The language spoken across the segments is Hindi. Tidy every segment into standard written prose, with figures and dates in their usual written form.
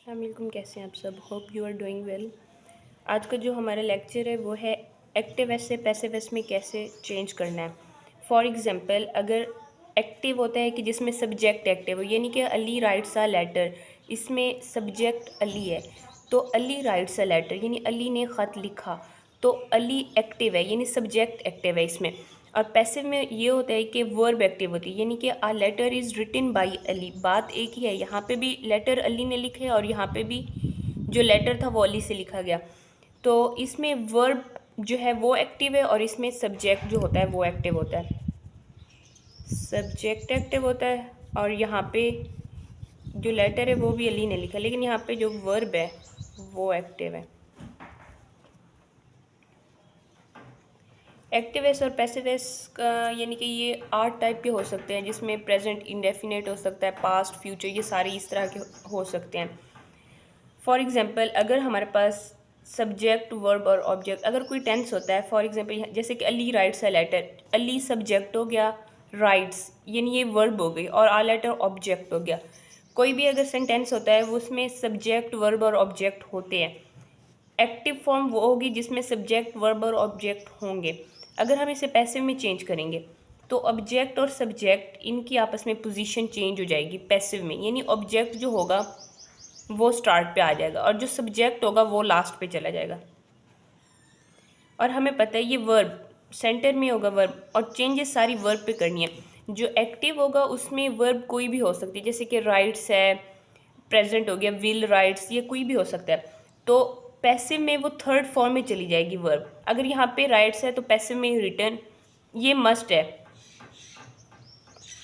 अस्सलामुअलैकुम, कैसे हैं आप सब। Hope you are doing well. आज का जो हमारा लेक्चर है वो है एक्टिव एस से पैसिव एस में कैसे चेंज करना है। फॉर एग्जांपल, अगर एक्टिव होता है कि जिसमें सब्जेक्ट एक्टिव हो, यानी कि अली राइट्स अ लेटर, इसमें सब्जेक्ट अली है तो अली राइट्स अ लेटर यानी अली ने ख़त लिखा, तो अली एक्टिव है यानी सब्जेक्ट एक्टिव है इसमें। और पैसिव में ये होता है कि वर्ब एक्टिव होती है, यानी कि a letter is written by Ali. बात एक ही है, यहाँ पे भी लेटर अली ने लिखे और यहाँ पे भी जो लेटर था वो अली से लिखा गया। तो इसमें वर्ब जो है वो एक्टिव है और इसमें सब्जेक्ट जो होता है वो एक्टिव होता है। सब्जेक्ट एक्टिव होता है और यहाँ पे जो लेटर है वो भी अली ने लिखा, लेकिन यहाँ पे जो वर्ब है वो एक्टिव है। एक्टिव एस और पैसिव एस का यानी कि ये 8 टाइप के हो सकते हैं, जिसमें प्रेजेंट इंडेफिनेट हो सकता है, पास्ट, फ्यूचर, ये सारे इस तरह के हो सकते हैं। फॉर एग्जांपल, अगर हमारे पास सब्जेक्ट, वर्ब और ऑब्जेक्ट, अगर कोई टेंस होता है, फॉर एग्जांपल जैसे कि Ali writes a letter, Ali subject हो गया, राइट्स यानी ये वर्ब हो गई और आ लेटर ऑब्जेक्ट हो गया। कोई भी अगर सेंटेंस होता है वो उसमें सब्जेक्ट, वर्ब और ऑब्जेक्ट होते हैं। एक्टिव फॉर्म वो होगी जिसमें सब्जेक्ट, वर्ब और ऑब्जेक्ट होंगे। अगर हम इसे पैसिव में चेंज करेंगे तो ऑब्जेक्ट और सब्जेक्ट इनकी आपस में पोजीशन चेंज हो जाएगी पैसिव में, यानी ऑब्जेक्ट जो होगा वो स्टार्ट पे आ जाएगा और जो सब्जेक्ट होगा वो लास्ट पे चला जाएगा। और हमें पता है ये वर्ब सेंटर में होगा वर्ब, और चेंजेस सारी वर्ब पे करनी है। जो एक्टिव होगा उसमें वर्ब कोई भी हो सकती है, जैसे कि राइट्स है, प्रेजेंट हो गया, विल राइट्स, ये कोई भी हो सकता है। तो पैसिव में वो थर्ड फॉर्म में चली जाएगी वर्ब। अगर यहाँ पे राइट्स है तो पैसिव में रिटर्न, ये मस्ट है,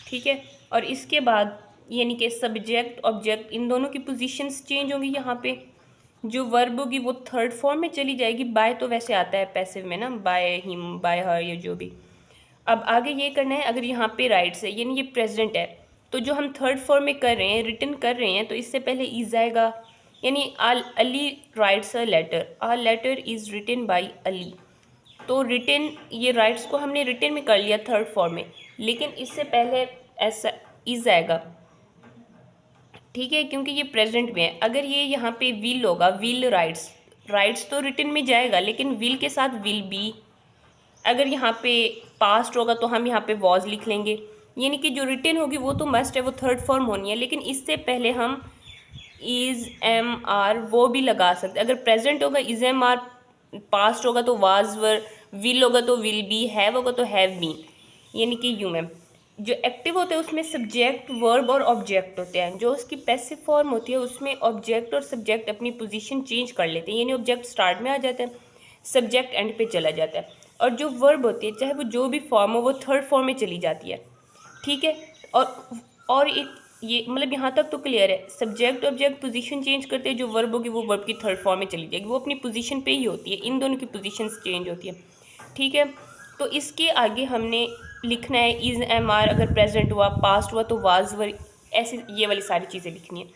ठीक है। और इसके बाद यानी कि सब्जेक्ट, ऑब्जेक्ट, इन दोनों की पोजीशंस चेंज होंगी। यहाँ पे जो वर्ब होगी वो थर्ड फॉर्म में चली जाएगी। बाय तो वैसे आता है पैसिव में ना, बाय हिम, बाय हर, ये जो भी। अब आगे ये करना है, अगर यहाँ पे राइट्स है यानी ये प्रेजेंट है, तो जो हम थर्ड फॉर्म में कर रहे हैं, रिटन कर रहे हैं, तो इससे पहले इज आएगा, यानी Ali writes a letter, a letter is written by Ali. तो रिटन, ये राइट्स को हमने रिटन में कर लिया थर्ड फॉर्म में, लेकिन इससे पहले ऐसा इज आएगा, ठीक है, क्योंकि ये प्रेजेंट में है। अगर ये यहाँ पे विल होगा, विल राइट्स, राइट्स तो रिटन में जाएगा लेकिन विल के साथ विल बी। अगर यहाँ पे पास्ट होगा तो हम यहाँ पे वॉज लिख लेंगे, यानी कि जो रिटन होगी वो तो मस्ट है, वो थर्ड फॉर्म होनी है, लेकिन इससे पहले हम इज़, एम, आर वो भी लगा सकते। अगर प्रेजेंट होगा इज़, एम, आर, पास्ट होगा तो वाज, वर, विल होगा तो विल बी, हैव होगा तो हैव बीन, यानी कि यू मैम। जो एक्टिव होते हैं उसमें सब्जेक्ट, वर्ब और ऑब्जेक्ट होते हैं। जो उसकी पैसिव फॉर्म होती है उसमें ऑब्जेक्ट और सब्जेक्ट अपनी पोजीशन चेंज कर लेते हैं, यानी ऑब्जेक्ट स्टार्ट में आ जाता है, सब्जेक्ट एंड पे चला जाता है, और जो वर्ब होती है चाहे वो जो भी फॉर्म हो वो थर्ड फॉर्म में चली जाती है, ठीक है। और एक ये मतलब यहाँ तक तो क्लियर है, सब्जेक्ट ऑब्जेक्ट पोजीशन चेंज करते हैं, जो वर्ब होगी वो वर्ब की थर्ड फॉर्म में चली जाएगी, वो अपनी पोजीशन पे ही होती है, इन दोनों की पोजीशंस चेंज होती है, ठीक है। तो इसके आगे हमने लिखना है इज़, एम, आर, अगर प्रेजेंट हुआ, पास्ट हुआ तो वाज, वर, ऐसे ये वाली सारी चीज़ें लिखनी है।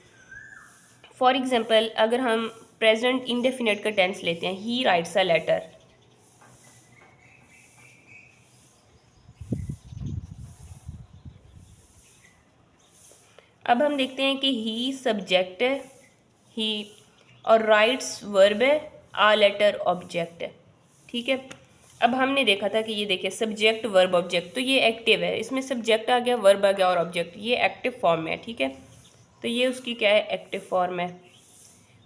फॉर एग्जाम्पल, अगर हम प्रेजेंट इंडेफिनेट का टेंस लेते हैं, ही राइट्स अ लेटर, अब हम देखते हैं कि ही सब्जेक्ट है, ही, और राइट्स वर्ब है, आ लेटर ऑब्जेक्ट है, ठीक है। अब हमने देखा था कि ये देखिए सब्जेक्ट, वर्ब, ऑब्जेक्ट, तो ये एक्टिव है, इसमें सब्जेक्ट आ गया, वर्ब आ गया और ऑब्जेक्ट, ये एक्टिव फॉर्म में है, ठीक है। तो ये उसकी क्या है, एक्टिव फॉर्म है।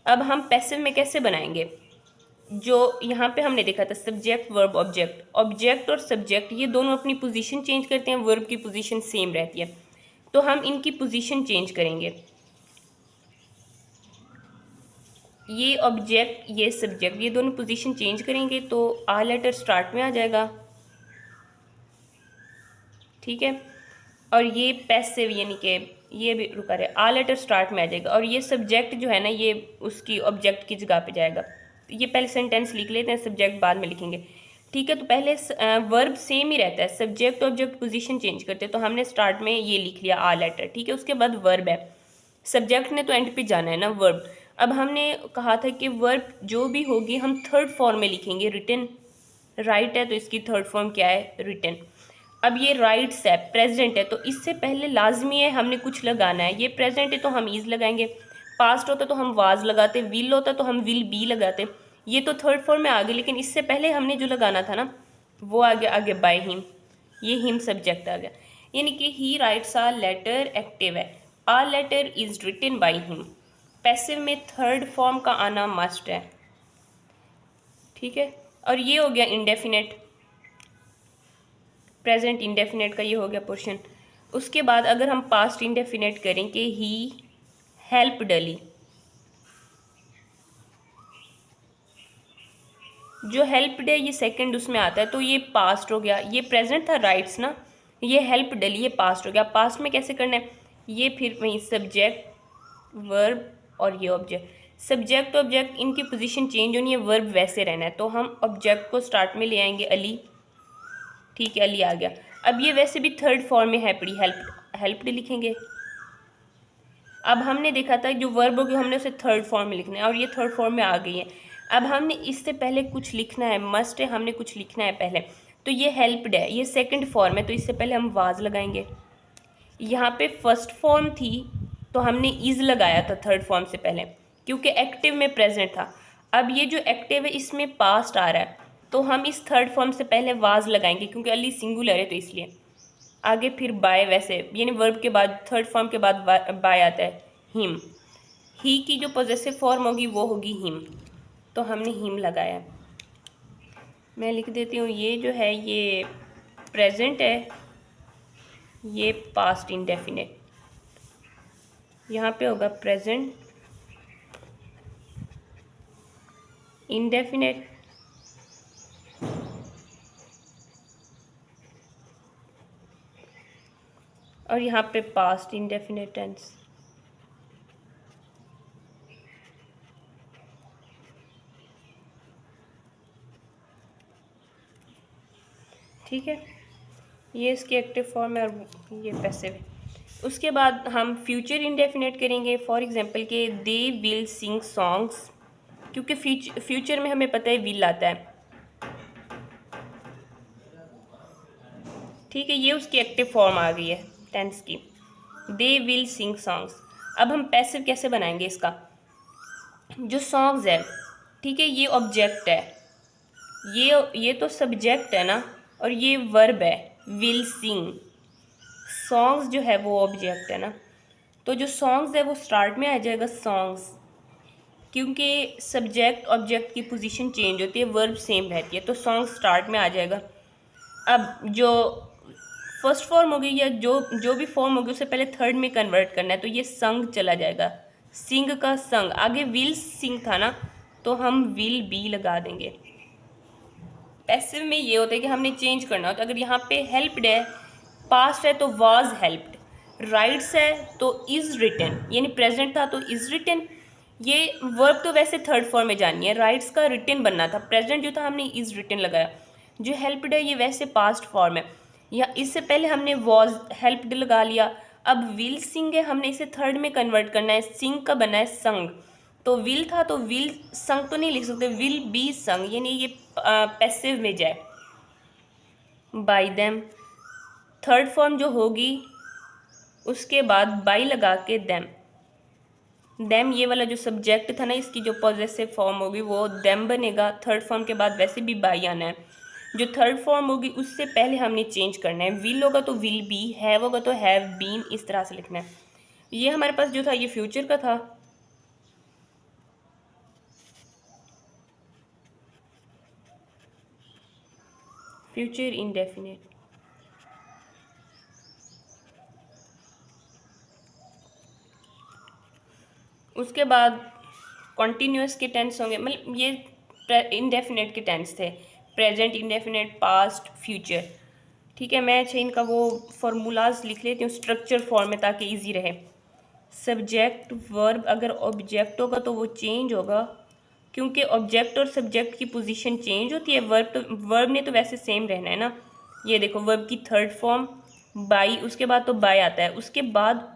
अब हम पैसिव में कैसे बनाएंगे, जो यहाँ पे हमने देखा था सब्जेक्ट, वर्ब, ऑब्जेक्ट, ऑब्जेक्ट और सब्जेक्ट ये दोनों अपनी पोजीशन चेंज करते हैं, वर्ब की पोजीशन सेम रहती है, तो हम इनकी पोजीशन चेंज करेंगे, ये ऑब्जेक्ट, ये सब्जेक्ट, ये दोनों पोजीशन चेंज करेंगे तो आ लेटर स्टार्ट में आ जाएगा, ठीक है। और ये पैसिव यानी कि ये भी रुका रहे, आ लेटर स्टार्ट में आ जाएगा, और ये सब्जेक्ट जो है ना ये उसकी ऑब्जेक्ट की जगह पे जाएगा। ये पहले सेंटेंस लिख लेते हैं, सब्जेक्ट बाद में लिखेंगे, ठीक है। तो पहले वर्ब सेम ही रहता है, सब्जेक्ट ऑब्जेक्ट पोजीशन चेंज करते हैं, तो हमने स्टार्ट में ये लिख लिया आ लेटर, ठीक है। उसके बाद वर्ब है, सब्जेक्ट ने तो एंड पे जाना है ना, वर्ब। अब हमने कहा था कि वर्ब जो भी होगी हम थर्ड फॉर्म में लिखेंगे, रिटन, राइट है तो इसकी थर्ड फॉर्म क्या है, रिटन। अब ये राइट्स है, प्रेजेंट है, तो इससे पहले लाजमी है हमने कुछ लगाना है, ये प्रेजेंट है तो हम इज़ लगाएंगे, पास्ट होता तो हम वाज लगाते, विल होता तो हम विल बी लगाते। ये तो थर्ड फॉर्म में आ गए, लेकिन इससे पहले हमने जो लगाना था ना वो आगे बाय हिम, ये हिम सब्जेक्ट आ गया। यानी कि he writes a letter active है, a letter is written by him. Passive में थर्ड फॉर्म का आना मस्ट है, ठीक है। और ये हो गया इंडेफिनेट, प्रेजेंट इंडेफिनेट का ये हो गया पोर्शन। उसके बाद अगर हम पास्ट इंडेफिनेट करें कि ही हेल्प्ड अली, जो हेल्प्ड है ये सेकंड उसमें आता है, तो ये पास्ट हो गया। ये प्रेजेंट था राइट्स ना, ये हेल्प्ड अली, ये पास्ट हो गया। पास्ट में कैसे करना है, ये फिर वहीं सब्जेक्ट वर्ब और ये ऑब्जेक्ट। सब्जेक्ट ऑब्जेक्ट इनकी पोजीशन चेंज होनी है, वर्ब वैसे रहना है। तो हम ऑब्जेक्ट को स्टार्ट में ले आएंगे अली, ठीक है, अली आ गया। अब ये वैसे भी थर्ड फॉर्म में है पड़ी, हेल्प्ड लिखेंगे। अब हमने देखा था जो वर्ब होगी हमने उसे थर्ड फॉर्म में लिखना है, और ये थर्ड फॉर्म में आ गई है। अब हमने इससे पहले कुछ लिखना है, मस्ट है, हमने कुछ लिखना है पहले। तो ये हेल्प्ड है, ये सेकंड फॉर्म है, तो इससे पहले हम वाज लगाएंगे। यहाँ पे फर्स्ट फॉर्म थी तो हमने इज लगाया था थर्ड फॉर्म से पहले, क्योंकि एक्टिव में प्रेजेंट था। अब ये जो एक्टिव है इसमें पास्ट आ रहा है, तो हम इस थर्ड फॉर्म से पहले वाज लगाएंगे, क्योंकि अली सिंगुलर है तो इसलिए। आगे फिर बाय, वैसे यानी वर्ब के बाद थर्ड फॉर्म के बाद बाय आता है हिम। ही की जो पॉजेसिव फॉर्म होगी वो होगी हिम, तो हमने हिम लगाया। मैं लिख देती हूँ, ये जो है ये प्रेजेंट है, ये पास्ट इंडेफिनिट। यहाँ पे होगा प्रेजेंट इंडेफिनिट, और यहाँ पे पास्ट इंडेफिनिट टेंस। ठीक है, ये इसकी एक्टिव फॉर्म है और ये पैसिव है। उसके बाद हम फ्यूचर इंडेफिनेट करेंगे। फॉर एग्जांपल के दे विल सिंग सॉन्ग्स, क्योंकि फ्यूचर में हमें पता है विल आता है, ठीक है। ये उसकी एक्टिव फॉर्म आ गई है टेंस की, दे विल सिंग सॉन्ग्स। अब हम पैसिव कैसे बनाएंगे इसका, जो सॉन्ग्स है, ठीक है, ये ऑब्जेक्ट है, ये तो सब्जेक्ट है ना, और ये वर्ब है विल सिंग। सॉन्ग्स जो है वो ऑब्जेक्ट है ना, तो जो सॉन्ग्स है वो स्टार्ट में आ जाएगा सॉन्ग्स, क्योंकि सब्जेक्ट ऑब्जेक्ट की पोजीशन चेंज होती है, वर्ब सेम रहती है, तो सॉन्ग स्टार्ट में आ जाएगा। अब जो फर्स्ट फॉर्म होगी या जो भी फॉर्म होगी उसे पहले थर्ड में कन्वर्ट करना है, तो ये संग चला जाएगा, सिंग का संग। आगे विल सिंग था ना, तो हम विल बी लगा देंगे। पैसिव में ये होता है कि हमने चेंज करना होता है। अगर यहाँ पे हेल्प्ड है, पास्ट है तो वाज हेल्प्ड, राइट्स है तो इज रिटन, यानी प्रेजेंट था तो इज रिटन। ये वर्ब तो वैसे थर्ड फॉर्म में जानी है, राइट्स का रिटन बनना था, प्रेजेंट जो था हमने इज रिटन लगाया। जो हेल्प्ड है ये वैसे पास्ट फॉर्म है, या इससे पहले हमने वॉज हेल्प्ड लगा लिया। अब विल सिंग है, हमने इसे थर्ड में कन्वर्ट करना है, सिंग का बना है संग, तो विल था तो विल संग तो नहीं लिख सकते, विल बी संग, यानी ये पैसिव में जाए। बाय देम थर्ड फॉर्म जो होगी, उसके बाद बाय लगा के देम ये वाला जो सब्जेक्ट था ना, इसकी जो पॉजेसिव फॉर्म होगी वो देम बनेगा। थर्ड फॉर्म के बाद वैसे भी बाय आना है, जो थर्ड फॉर्म होगी उससे पहले हमने चेंज करना है। विल होगा तो विल बी, हैव होगा तो हैव बीन, इस तरह से लिखना है। ये हमारे पास जो था ये फ्यूचर का था। Future indefinite. उसके बाद कॉन्टीन्यूअस के टेंस होंगे, मतलब ये इंडेफिनेट के टेंस थे, प्रेजेंट इंडेफिनेट, पास्ट, फ्यूचर, ठीक है। मैं अच्छा इनका वो फार्मूलाज लिख लेती हूँ स्ट्रक्चर फॉर्म में ताकि इजी रहे। सब्जेक्ट वर्ब, अगर ऑब्जेक्ट होगा तो वो चेंज होगा, क्योंकि ऑब्जेक्ट और सब्जेक्ट की पोजीशन चेंज होती है। वर्ब ने तो वैसे सेम रहना है ना। ये देखो वर्ब की थर्ड फॉर्म बाई, उसके बाद तो बाय आता है, उसके बाद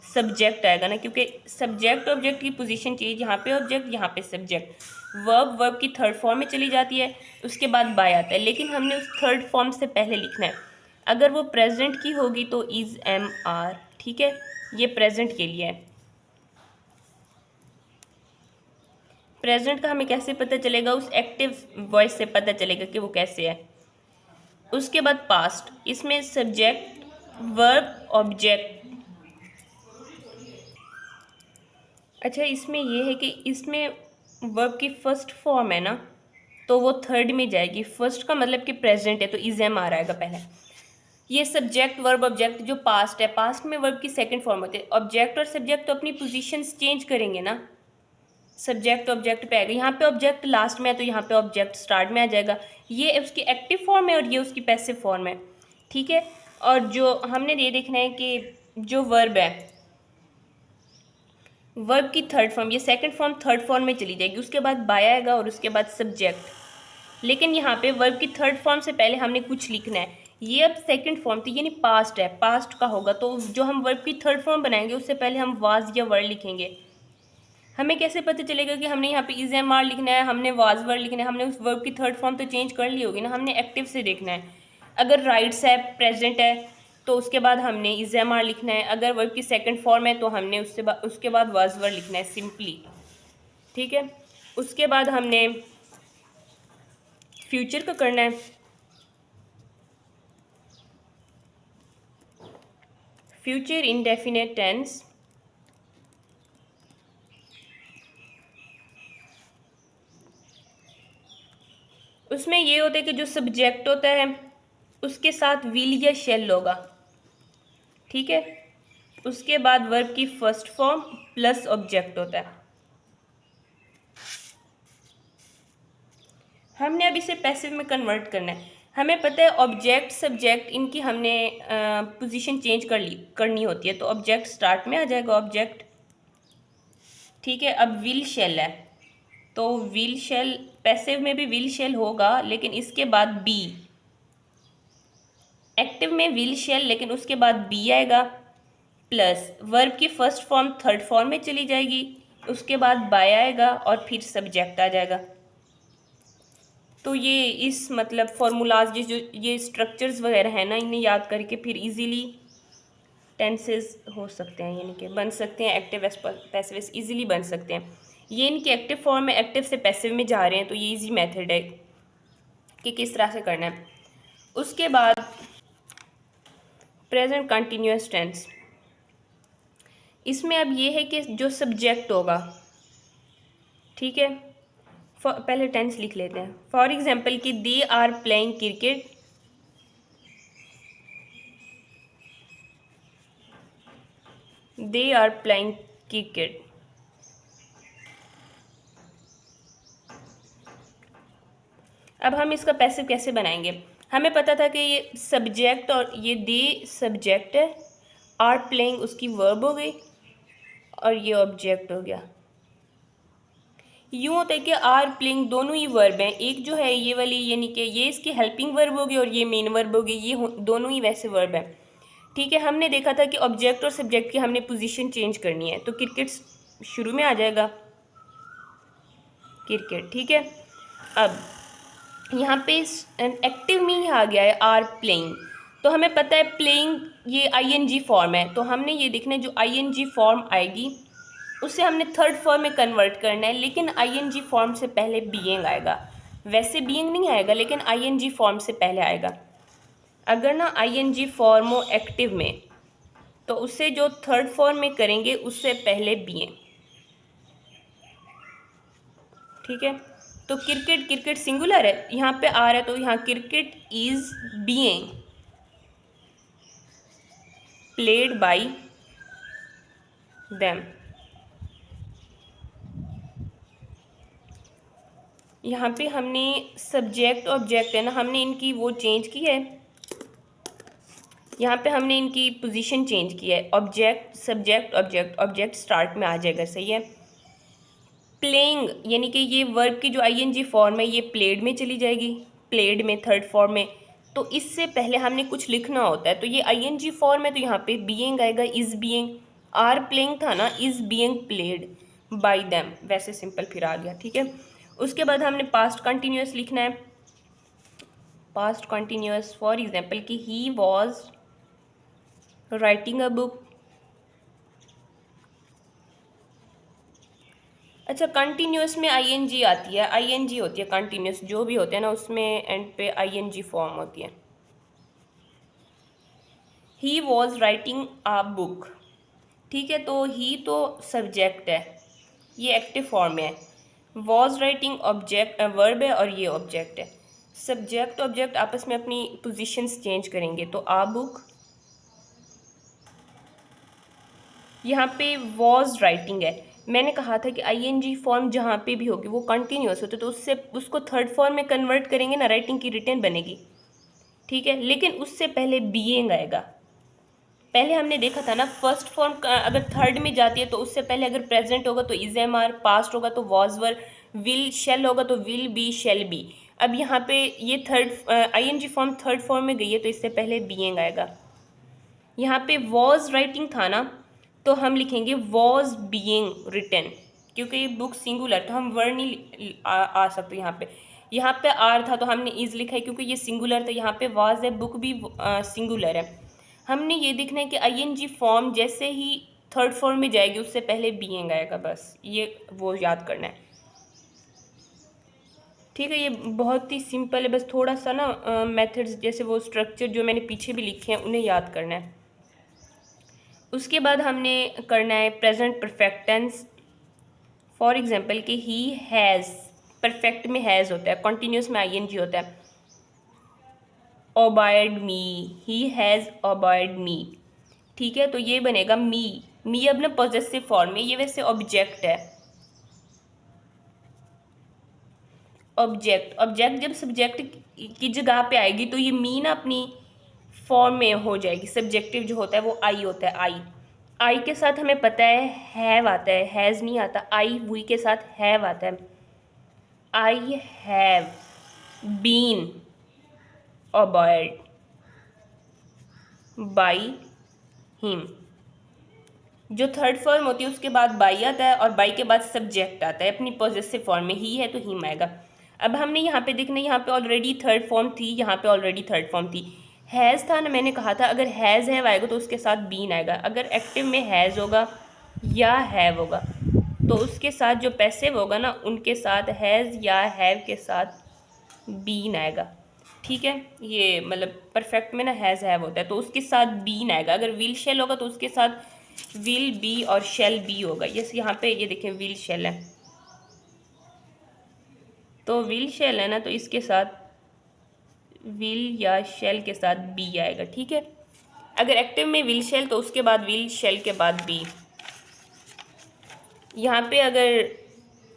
सब्जेक्ट आएगा ना, क्योंकि सब्जेक्ट ऑब्जेक्ट की पोजीशन चेंज, यहाँ पे ऑब्जेक्ट यहाँ पे सब्जेक्ट। वर्ब की थर्ड फॉर्म में चली जाती है, उसके बाद बाय आता है, लेकिन हमने उस थर्ड फॉर्म से पहले लिखना है। अगर वो प्रेजेंट की होगी तो इज एम आर, ठीक है, ये प्रेजेंट के लिए है। प्रेजेंट का हमें कैसे पता चलेगा, उस एक्टिव वॉइस से पता चलेगा कि वो कैसे है। उसके बाद पास्ट, इसमें सब्जेक्ट वर्ब ऑब्जेक्ट। अच्छा, इसमें ये है कि इसमें वर्ब की फर्स्ट फॉर्म है ना, तो वो थर्ड में जाएगी। फर्स्ट का मतलब कि प्रेजेंट है तो इज एम आ रहेगा पहले। ये सब्जेक्ट वर्ब ऑब्जेक्ट जो पास्ट है, पास्ट में वर्ब की सेकंड फॉर्म होती है। ऑब्जेक्ट और सब्जेक्ट तो अपनी पोजीशंस चेंज करेंगे ना, सब्जेक्ट ऑब्जेक्ट पे आएगा। यहाँ पे ऑब्जेक्ट लास्ट में है तो यहाँ पे ऑब्जेक्ट स्टार्ट में आ जाएगा। ये उसकी एक्टिव फॉर्म है और ये उसकी पैसिव फॉर्म है, ठीक है। और जो हमने ये देखना है कि जो वर्ब है, वर्ब की थर्ड फॉर्म, ये सेकंड फॉर्म थर्ड फॉर्म में चली जाएगी, उसके बाद बाय आएगा और उसके बाद सब्जेक्ट। लेकिन यहाँ पे वर्ब की थर्ड फॉर्म से पहले हमने कुछ लिखना है। ये अब सेकंड फॉर्म थी, यानी पास्ट है, पास्ट का होगा, तो जो हम वर्ब की थर्ड फॉर्म बनाएंगे उससे पहले हम वाज या वर लिखेंगे। हमें कैसे पता चलेगा कि हमने यहाँ पे इज एम आर लिखना है, हमने वाज वर लिखना है? हमने उस वर्ब की थर्ड फॉर्म तो चेंज कर ली होगी ना, हमने एक्टिव से देखना है। अगर राइट्स है, प्रेजेंट है, तो उसके बाद हमने इज एम आर लिखना है। अगर वर्ब की सेकंड फॉर्म है तो हमने उसके बाद वाज वर लिखना है सिंपली, ठीक है। उसके बाद हमने फ्यूचर का करना है। फ्यूचर इंडेफिनिट टेंस, उसमें ये होता है कि जो सब्जेक्ट होता है उसके साथ विल या शेल होगा, ठीक है। उसके बाद वर्ब की फर्स्ट फॉर्म प्लस ऑब्जेक्ट होता है। हमने अब इसे पैसिव में कन्वर्ट करना है। हमें पता है ऑब्जेक्ट सब्जेक्ट इनकी हमने पोजीशन चेंज करनी होती है, तो ऑब्जेक्ट स्टार्ट में आ जाएगा ऑब्जेक्ट, ठीक है। अब विल शेल है तो विल शेल, पैसिव में भी विल शेल होगा लेकिन इसके बाद बी। एक्टिव में विल शेल लेकिन उसके बाद बी आएगा, प्लस वर्ब की फर्स्ट फॉर्म थर्ड फॉर्म में चली जाएगी, उसके बाद बाय आएगा और फिर सब्जेक्ट आ जाएगा। तो ये इस मतलब फॉर्मूलाज जो ये स्ट्रक्चर्स वगैरह है ना, इन्हें याद करके फिर इजीली टेंसेस हो सकते हैं, यानी कि बन सकते हैं, एक्टिव पैसिव इजीली बन सकते हैं। ये इनके एक्टिव फॉर्म में एक्टिव से पैसिव में जा रहे हैं, तो ये इजी मेथड है कि किस तरह से करना है। उसके बाद प्रेजेंट कंटिन्यूअस टेंस, इसमें अब ये है कि जो सब्जेक्ट होगा, ठीक है। पहले टेंस लिख लेते हैं। फॉर एग्जाम्पल कि they are playing cricket, they are playing cricket. अब हम इसका पैसिव कैसे बनाएंगे? हमें पता था कि ये सब्जेक्ट और ये दे सब्जेक्ट है, आर प्लेइंग उसकी वर्ब हो गई और ये ऑब्जेक्ट हो गया। यूँ होता है कि आर प्लेइंग दोनों ही वर्ब हैं, एक जो है ये वाली यानी कि ये इसकी हेल्पिंग वर्ब होगी और ये मेन वर्ब होगी, ये दोनों ही वैसे वर्ब हैं, ठीक है। हमने देखा था कि ऑब्जेक्ट और सब्जेक्ट की हमने पोजीशन चेंज करनी है, तो क्रिकेट शुरू में आ जाएगा, क्रिकेट, ठीक है। अब यहाँ पे एक्टिव में ही आ गया है आर प्लेइंग, तो हमें पता है प्लेइंग ये आईएनजी फॉर्म है, तो हमने ये देखना है जो आईएनजी फॉर्म आएगी उसे हमने थर्ड फॉर्म में कन्वर्ट करना है, लेकिन आईएनजी फॉर्म से पहले बीइंग आएगा। वैसे बीइंग नहीं आएगा लेकिन आईएनजी फॉर्म से पहले आएगा। अगर ना आईएनजी फॉर्म हो एक्टिव में तो उसे जो थर्ड फॉर्म में करेंगे उससे पहले बीइंग, ठीक है। तो क्रिकेट, क्रिकेट सिंगुलर है, यहाँ पे आ रहा है तो यहाँ cricket is being played by them. यहाँ पे हमने सब्जेक्ट ऑब्जेक्ट है ना, हमने इनकी वो चेंज की है, यहाँ पे हमने इनकी पोजीशन चेंज की है। Object subject object, object start में आ जाएगा, सही है। प्लेइंग यानी कि ये वर्ब की जो आईएनजी फॉर्म है ये प्लेड में चली जाएगी, प्लेड में थर्ड फॉर्म में, तो इससे पहले हमने कुछ लिखना होता है, तो ये आईएनजी फॉर्म है तो यहाँ पे बीइंग आएगा, इज बीइंग। आर प्लेइंग था ना, is being played by them, वैसे सिंपल फिर आ गया, ठीक है। उसके बाद हमने पास्ट कंटिन्यूअस लिखना है। पास्ट कंटिन्यूअस फॉर एग्जाम्पल कि he was writing a book, अच्छा, कंटिन्यूस में आईएनजी आती है, आईएनजी होती है कंटिन्यूस, जो भी होते हैं ना उसमें एंड पे आईएनजी फॉर्म होती है। He was writing a book, ठीक है, तो ही तो सब्जेक्ट है, ये एक्टिव फॉर्म में है। वॉज राइटिंग ऑब्जेक्ट वर्ब है और ये ऑब्जेक्ट है। सब्जेक्ट ऑब्जेक्ट आपस में अपनी पोजीशंस चेंज करेंगे, तो आ बुक, यहाँ पे वॉज राइटिंग है। मैंने कहा था कि आईएनजी फॉर्म जहाँ पे भी होगी वो कंटिन्यूअस होती है, तो उससे उसको थर्ड फॉर्म में कन्वर्ट करेंगे ना, राइटिंग की रिटर्न बनेगी, ठीक है। लेकिन उससे पहले बीइंग आएगा। पहले हमने देखा था ना, फर्स्ट फॉर्म अगर थर्ड में जाती है तो उससे पहले अगर प्रेजेंट होगा तो इज एम आर, पास्ट होगा तो वॉज वर, विल शेल होगा तो विल बी शेल बी। अब यहाँ पे ये third ING form third form में गई है, तो इससे पहले बीइंग आएगा। यहाँ पे वॉज राइटिंग था ना, तो हम लिखेंगे वॉज बीइंग रिटन, क्योंकि ये बुक सिंगुलर, तो हम वर्ड नहीं आ सकते यहाँ पे। यहाँ पे आर था तो हमने इज लिखा है क्योंकि ये सिंगुलर, तो यहाँ पे वॉज है, बुक भी सिंगुलर है। हमने ये देखना है कि आईएनजी फॉर्म जैसे ही थर्ड फॉर्म में जाएगी उससे पहले बीइंग आएगा, बस ये वो याद करना है, ठीक है। ये बहुत ही सिंपल है, बस थोड़ा सा ना मेथड्स जैसे वो स्ट्रक्चर जो मैंने पीछे भी लिखे हैं उन्हें याद करना है। उसके बाद हमने करना है present perfect tense. For example कि ही हैज़, परफेक्ट में हैज़ होता है, कॉन्टीन्यूस में आईएनजी होता है। ओबायड मी, ही हैज़ ओबायड मी, ठीक है, तो ये बनेगा मी। मी अब ना पॉजेसिव फॉर्म में, ये वैसे ऑब्जेक्ट है। ऑब्जेक्ट, ऑब्जेक्ट जब सब्जेक्ट की जगह पे आएगी तो ये मी ना अपनी फॉर्म में हो जाएगी। सब्जेक्टिव जो होता है वो आई होता है, आई। आई के साथ हमें पता है हैव आता है, हैज़ नहीं आता। आई वी के साथ हैव आता है। I have been obeyed by him. जो थर्ड फॉर्म होती है उसके बाद बाई आता है और बाई के बाद सब्जेक्ट आता है अपनी पॉजेसिव फॉर्म में, ही है तो हिम आएगा। अब हमने यहाँ पे देखना, यहाँ पे ऑलरेडी थर्ड फॉर्म थी, यहाँ पे ऑलरेडी थर्ड फॉर्म थी। हैज़ था ना, मैंने कहा था अगर हैज़ हैव आएगा तो उसके साथ बीन आएगा। अगर एक्टिव में हैज़ होगा या हैव होगा तो उसके साथ जो पैसिव होगा ना उनके साथ हैज़ या हैव के साथ बीन आएगा, ठीक है। ये मतलब परफेक्ट में ना हैज़ हैव होता है तो उसके साथ बीन आएगा। अगर विल शेल होगा तो उसके साथ विल बी और शेल बी होगा। यस, यहाँ पे ये देखें विल शेल है, तो विल शेल है ना, तो इसके साथ विल या शेल के साथ बी आएगा, ठीक है। अगर एक्टिव में विल शेल तो उसके बाद विल शेल के बाद बी। यहाँ पे अगर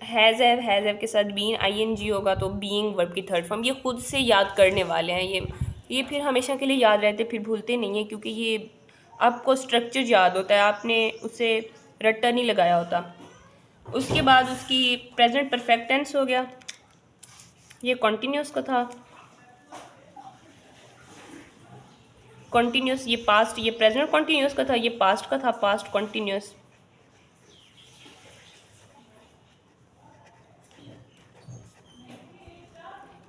हैज़ हैव के साथ बीन आईएनजी होगा तो बीइंग वर्ब की थर्ड फॉर्म। ये खुद से याद करने वाले हैं, ये फिर हमेशा के लिए याद रहते, फिर भूलते नहीं हैं, क्योंकि ये आपको स्ट्रक्चर याद होता है, आपने उसे रट्टा नहीं लगाया होता। उसके बाद उसकी प्रेजेंट परफेक्ट टेंस हो गया, ये कॉन्टीन्यूस का था। कॉन्टीन्यूस ये पास्ट, ये प्रेजेंट कॉन्टीन्यूस का था, ये पास्ट का था, पास्ट कॉन्टीन्यूस।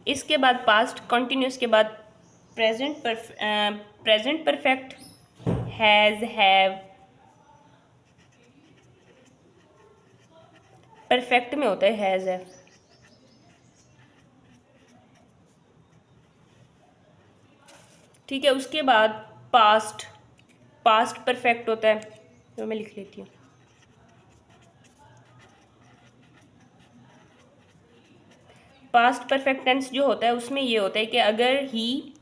इसके बाद पास्ट कॉन्टीन्यूस के बाद present perfect has have, perfect में होता है हैज़ हैव, ठीक है। उसके बाद पास्ट, पास्ट परफेक्ट होता है, तो मैं लिख लेती हूँ। पास्ट परफेक्ट टेंस जो होता है उसमें ये होता है कि अगर ही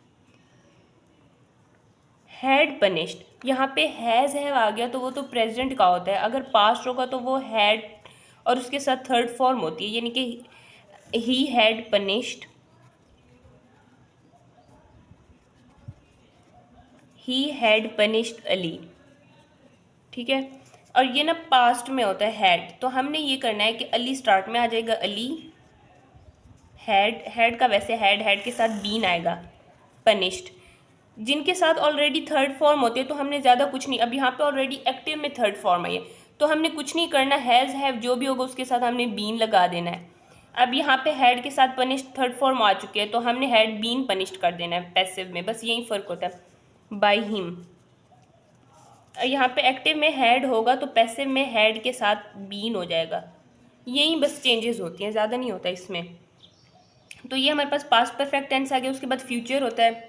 हैड पनिश्ड, यहाँ पे हैज़ हैव आ गया तो वो तो प्रेजेंट का होता है। अगर पास्ट होगा तो वो हैड और उसके साथ थर्ड फॉर्म होती है, यानी कि he had punished, he had punished Ali, ठीक है। और ये ना पास्ट में होता है हैड, तो हमने ये करना है कि अली स्टार्ट में आ जाएगा, अली हैड, हैड का वैसे हैड के साथ बीन आएगा, पनिश्ड। जिनके साथ ऑलरेडी थर्ड फॉर्म होती है तो हमने ज़्यादा कुछ नहीं, अब यहाँ पे ऑलरेडी एक्टिव में थर्ड फॉर्म आई है तो हमने कुछ नहीं करना, हैज़ हैव जो भी होगा उसके साथ हमने बीन लगा देना है। अब यहाँ पे हैड के साथ पनिश्ड थर्ड फॉर्म आ चुके हैं तो हमने हैड बीन पनिश्ड कर देना है पैसिव में, बस यही फ़र्क होता है। बाय हिम, यहाँ पे एक्टिव में हैड होगा तो पैसिव में हैड के साथ बीन हो जाएगा, यही बस चेंजेस होती हैं, ज़्यादा नहीं होता इसमें। तो ये हमारे पास पास्ट परफेक्ट टेंस आ गया। उसके बाद फ्यूचर होता है।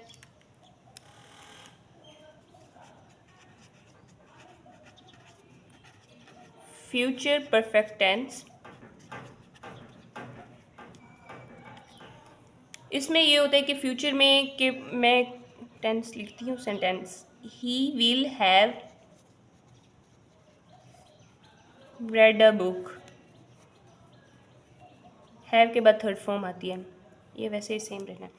फ्यूचर परफेक्ट टेंस, इसमें ये होता है कि फ्यूचर में, कि मैं टेंस लिखती हूँ sentence, he will have read a book. Have के बाद थर्ड फॉर्म आती है, ये वैसे ही सेम रहना है।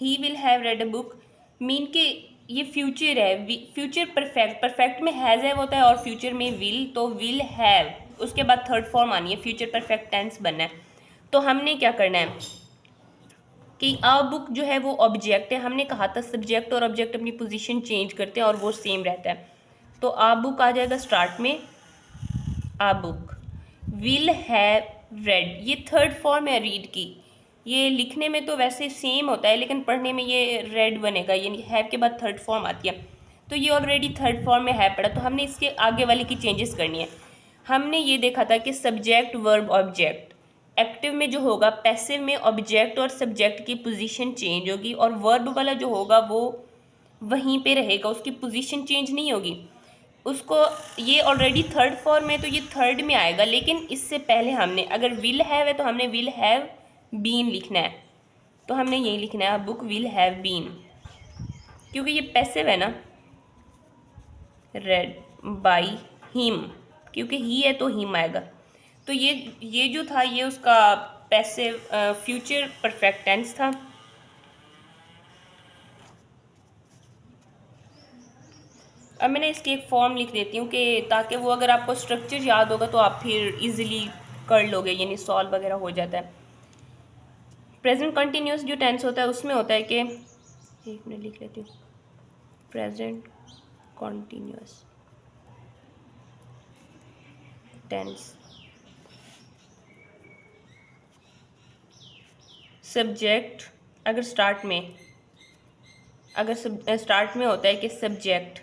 He will have read a book mean के ये फ्यूचर है। फ्यूचर परफेक्ट, परफेक्ट में हैज़ है होता है और फ्यूचर में विल, तो विल हैव उसके बाद थर्ड फॉर्म आनी है, फ्यूचर परफेक्ट टेंस बनना है। तो हमने क्या करना है कि अ बुक जो है वो ऑब्जेक्ट है। हमने कहा था सब्जेक्ट और ऑब्जेक्ट अपनी पोजीशन चेंज करते हैं और वो सेम रहता है। तो अ बुक आ जाएगा स्टार्ट में, a book. Will have read, ये थर्ड फॉर्म है रीड की। ये लिखने में तो वैसे सेम होता है लेकिन पढ़ने में ये रेड बनेगा, यानी हैव के बाद थर्ड फॉर्म आती है। तो ये ऑलरेडी थर्ड फॉर्म में है पढ़ा, तो हमने इसके आगे वाले की चेंजेस करनी है। हमने ये देखा था कि सब्जेक्ट वर्ब ऑब्जेक्ट, एक्टिव में जो होगा, पैसिव में ऑब्जेक्ट और सब्जेक्ट की पोजीशन चेंज होगी और वर्ब वाला जो होगा वो वहीं पे रहेगा, उसकी पोजीशन चेंज नहीं होगी। उसको, ये ऑलरेडी थर्ड फॉर्म में तो ये थर्ड में आएगा, लेकिन इससे पहले हमने, अगर विल हैव है तो हमने विल हैव बीन लिखना है। तो हमने यही लिखना है, बुक विल हैव बीन, क्योंकि ये पैसिव है ना, रेड बाई हिम, क्योंकि ही है तो हिम आएगा। तो ये जो था ये उसका पैसिव फ्यूचर परफेक्ट टेंस था। अब मैंने इसकी एक फॉर्म लिख देती हूँ कि ताकि वो, अगर आपको स्ट्रक्चर याद होगा तो आप फिर इजीली कर लोगे, यानी सॉल्व वगैरह हो जाता है। प्रेजेंट कंटिन्यूस जो टेंस होता है उसमें होता है कि, एक मिनट लिख लेती हूँ, प्रेजेंट कंटिन्यूस टेंस, सब्जेक्ट अगर स्टार्ट में, स्टार्ट में होता है कि सब्जेक्ट,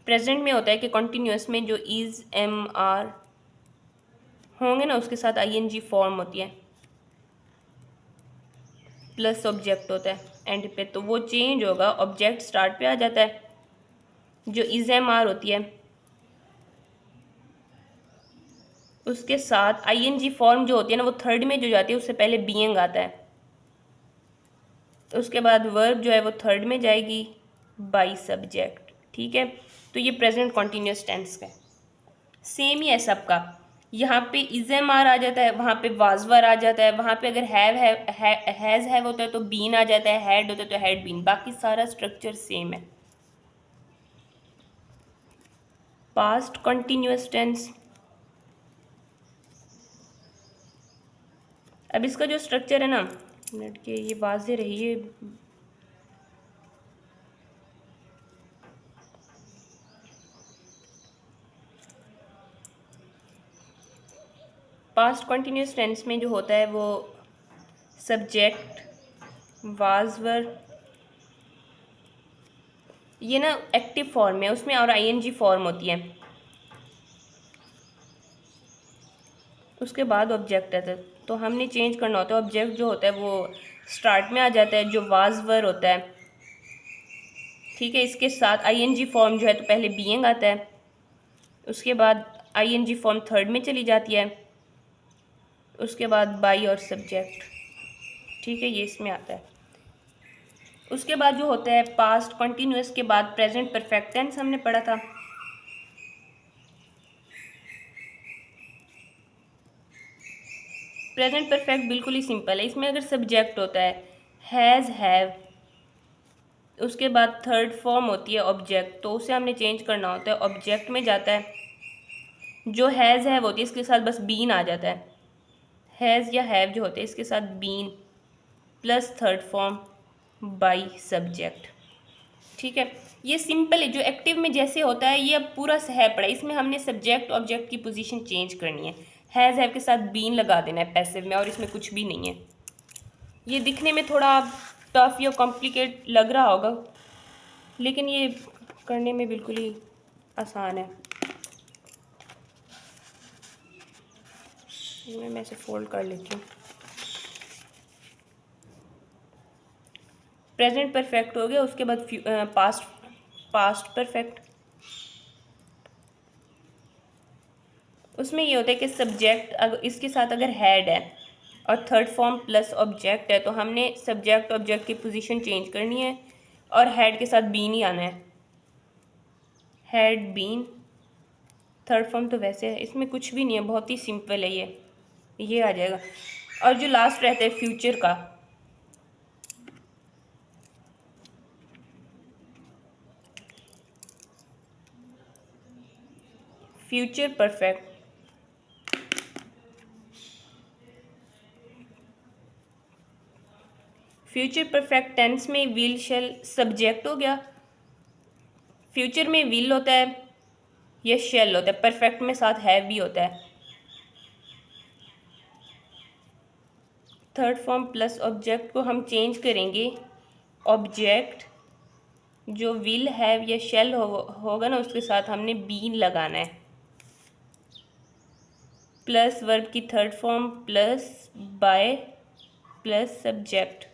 प्रेजेंट में होता है कि कंटिन्यूस में जो इज़ एम आर होंगे ना उसके साथ आईएनजी फॉर्म होती है, प्लस ऑब्जेक्ट होता है एंड पे, तो वो चेंज होगा, ऑब्जेक्ट स्टार्ट पे आ जाता है। जो इज़ एम आर होती है उसके साथ आईएनजी फॉर्म जो होती है ना वो थर्ड में जो जाती है, उससे पहले बीइंग आता है। उसके बाद वर्ब जो है वो थर्ड में जाएगी बाई सब्जेक्ट, ठीक है। तो ये प्रेजेंट कॉन्टीन्यूस टेंस का है, सेम ही है सबका। यहाँ पे इज़ एम आर आ जाता है, वहाँ पे वाजवर आ जाता है, वहाँ पे अगर हैज़ हैव होता है तो बीन आ जाता है, हैड होता है तो हैड बीन, बाकी सारा स्ट्रक्चर सेम है। पास्ट कॉन्टीन्यूस टेंस, अब इसका जो स्ट्रक्चर है ना, मिनट के ये वाजे रहिए, पास्ट कॉन्टीन्यूस टेंस में जो होता है वो सब्जेक्ट वाजवर, ये ना एक्टिव फॉर्म है उसमें, और आईएनजी फॉर्म होती है। उसके बाद ऑब्जेक्ट आता है, तो हमने चेंज करना होता है। ऑब्जेक्ट जो होता है वो स्टार्ट में आ जाता है, जो वाजवर होता है, ठीक है। इसके साथ आईएनजी फॉर्म जो है तो पहले बीइंग आता है, उसके बाद आईएनजी फॉर्म थर्ड में चली जाती है, उसके बाद बाई और सब्जेक्ट, ठीक है, ये इसमें आता है। उसके बाद जो होता है पास्ट कंटिन्यूअस के बाद प्रेजेंट परफेक्ट टेंस हमने पढ़ा था। प्रेजेंट परफेक्ट बिल्कुल ही सिंपल है, इसमें अगर सब्जेक्ट होता है हैज़ हैव, उसके बाद थर्ड फॉर्म होती है ऑब्जेक्ट, तो उसे हमने चेंज करना होता है, ऑब्जेक्ट में जाता है, जो हैज़ हैव होती है इसके साथ बस बीन आ जाता है, हैज़ या हैव जो होते हैं इसके साथ been plus third form by subject, ठीक है। ये सिंपल है, जो एक्टिव में जैसे होता है ये अब पूरा है पड़ा, इसमें हमने सब्जेक्ट ऑब्जेक्ट की पोजीशन चेंज करनी है, हैज़ हैव के साथ बीन लगा देना है पैसिव में, और इसमें कुछ भी नहीं है। ये दिखने में थोड़ा टफ या कॉम्प्लिकेट लग रहा होगा, लेकिन ये करने में बिल्कुल ही आसान है। मैं इसे फोल्ड कर लेती हूँ। प्रेजेंट परफेक्ट हो गया, उसके बाद पास्ट परफेक्ट। उसमें ये होता है कि सब्जेक्ट अगर इसके साथ अगर हैड है और थर्ड फॉर्म प्लस ऑब्जेक्ट है तो हमने सब्जेक्ट ऑब्जेक्ट की पोजीशन चेंज करनी है और हैड के साथ बीन ही आना है। हैड बीन थर्ड फॉर्म तो वैसे है, इसमें कुछ भी नहीं है, बहुत ही सिंपल है ये आ जाएगा। और जो लास्ट रहता है फ्यूचर का, future perfect. Future perfect tense में विल शेल सब्जेक्ट हो गया, फ्यूचर में विल होता है या शेल होता है, परफेक्ट में साथ हैव भी होता है। थर्ड फॉर्म प्लस ऑब्जेक्ट को हम चेंज करेंगे, ऑब्जेक्ट जो विल हैव या शेल होगा ना उसके साथ हमने बीन लगाना है, प्लस वर्ब की third form plus by plus subject.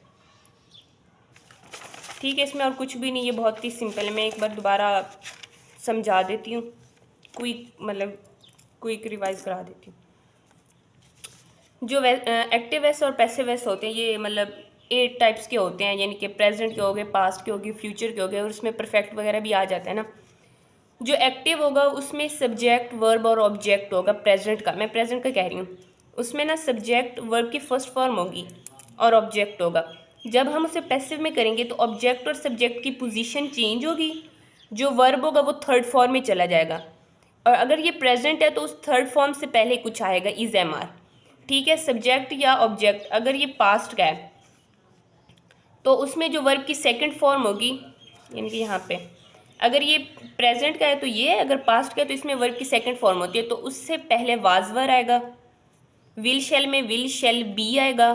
ठीक है, इसमें और कुछ भी नहीं, ये बहुत ही सिंपल है। मैं एक बार दोबारा समझा देती हूँ, क्विक रिवाइज करा देती हूँ। जो एक्टिव वेस और पैसिव वेस होते हैं ये 8 टाइप्स के होते हैं, यानी कि प्रेजेंट के हो गए, पास्ट के हो गए, फ्यूचर के हो गए, और उसमें परफेक्ट वगैरह भी आ जाता है ना। जो एक्टिव होगा उसमें सब्जेक्ट वर्ब और ऑब्जेक्ट होगा, प्रेजेंट का, मैं प्रेजेंट का कह रही हूँ। उसमें ना सब्जेक्ट वर्ब की फर्स्ट फॉर्म होगी और ऑब्जेक्ट होगा। जब हम उसे पैसिव में करेंगे तो ऑब्जेक्ट और सब्जेक्ट की पोजीशन चेंज होगी, जो वर्ब होगा वो थर्ड फॉर्म में चला जाएगा, और अगर ये प्रेजेंट है तो उस थर्ड फॉर्म से पहले कुछ आएगा, इज एम आर। ठीक है, सब्जेक्ट या ऑब्जेक्ट अगर ये पास्ट का है तो उसमें जो वर्ब की सेकंड फॉर्म होगी, यानी कि यहाँ पे अगर ये प्रेजेंट का है तो ये, अगर पास्ट का है तो इसमें वर्ब की सेकंड फॉर्म होती है, तो उससे पहले वाज वर आएगा। विल शेल में विल शेल बी आएगा।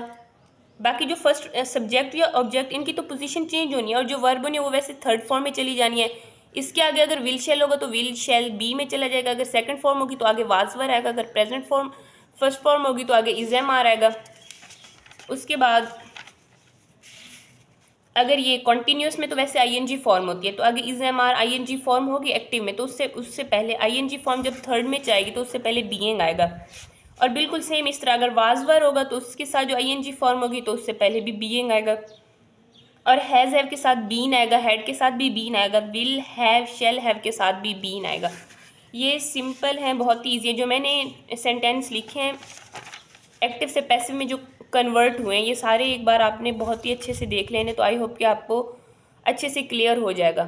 बाकी जो फर्स्ट सब्जेक्ट या ऑब्जेक्ट इनकी तो पोजीशन चेंज होनी है, और जो वर्ब होनी है वो वैसे थर्ड फॉर्म में चली जानी है। इसके आगे अगर विल शेल होगा तो विल शेल बी में चला जाएगा, अगर सेकंड फॉर्म होगी तो आगे वाज वर आएगा, अगर प्रेजेंट फॉर्म फर्स्ट फॉर्म होगी तो आगे इज एम आर आएगा। उसके बाद अगर ये कॉन्टीन्यूस में तो वैसे आईएनजी फॉर्म होती है, तो आगे is am are ING form होगी एक्टिव में, तो उससे पहले आईएनजी फॉर्म जब थर्ड में जाएगी तो उससे पहले बीइंग आएगा। और बिल्कुल सेम इस तरह अगर वाज वर होगा तो उसके साथ जो आईएनजी फॉर्म होगी तो उससे पहले भी बीइंग आएगा, और हैज़ हैव के साथ बीन आएगा, हैड के साथ भी बीन आएगा, विल हैव शेल हैव के साथ भी बीन आएगा। ये सिंपल है, बहुत ही ईजी है। जो मैंने सेंटेंस लिखे हैं एक्टिव से पैसिव में जो कन्वर्ट हुए हैं, ये सारे एक बार आपने बहुत ही अच्छे से देख लेने, तो आई होप कि आपको अच्छे से क्लियर हो जाएगा।